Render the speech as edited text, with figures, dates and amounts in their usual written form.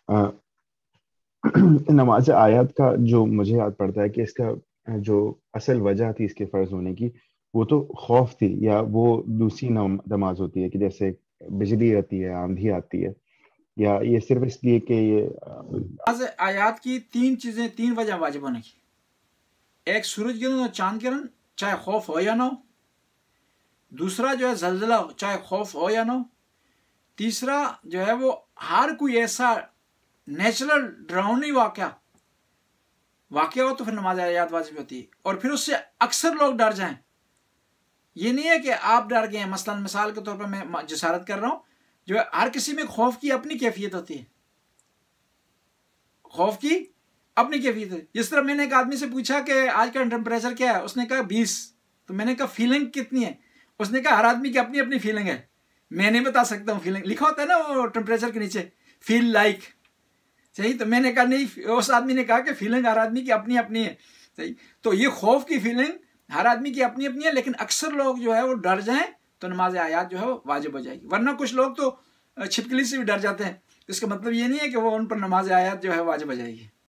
آ، نماز آیات کا جو مجھے یاد پڑتا ہے کہ اس کا جو اصل وجہ تھی اس کے فرض ہونے کی، وہ تو خوف تھی، یا وہ دوسری نماز ہوتی ہے کہ جیسے بجلی آتی ہے، آندھی آتی ہے، یا یہ صرف اس لیے کہ آج آیات کی تین چیزیں، تین وجہ واجب ہونے کی: ایک سورج گرہن اور چاند گرہن چاہے خوف ہو یا نہ ہو، دوسرا جو ہے زلزلہ چاہے خوف ہو یا نہ ہو، تیسرا جو ہے وہ ہر کوئی ایسا نیچرل ڈراؤنی واقعہ ہو تو پھر نماز آیات واجب ہوتی ہے، اور پھر اس سے اکثر لوگ ڈر جائیں۔ یہ نہیں ہے کہ آپ ڈر گئے ہیں، مثلا مثال کے طور پر میں جسارت کر رہا ہوں، جو ہے ہر کسی میں خوف کی اپنی کیفیت ہوتی ہے، خوف کی اپنی کیفیت ہے۔ جس طرح میں نے ایک آدمی سے پوچھا کہ آج کا ٹیمپریچر کیا ہے، اس نے کہا 20، تو میں نے کہا فیلنگ کتنی ہے، اس نے کہا ہر آدمی کی اپنی اپنی فیلنگ ہے، میں نہیں بتا سکتا ہوں فیلنگ، لکھا ہوتا ہے نا وہ ٹیمپریچر کے نیچے فیل لائک، صحیح، تو میں نے کہا نہیں، اس آدمی نے کہا کہ فیلنگ ہر آدمی کی اپنی اپنی ہے، صحیح، تو یہ خوف کی فیلنگ ہر آدمی کی اپنی اپنی ہے، لیکن اکثر لوگ جو ہے وہ ڈر جائیں تو نماز آیات جو ہے وہ واجب ہو جائے گی، ورنہ کچھ لوگ تو چھپکلی سے بھی ڈر جاتے ہیں، اس کا مطلب یہ نہیں ہے کہ وہ ان پر نماز آیات جو ہے واجب ہو جائے گی۔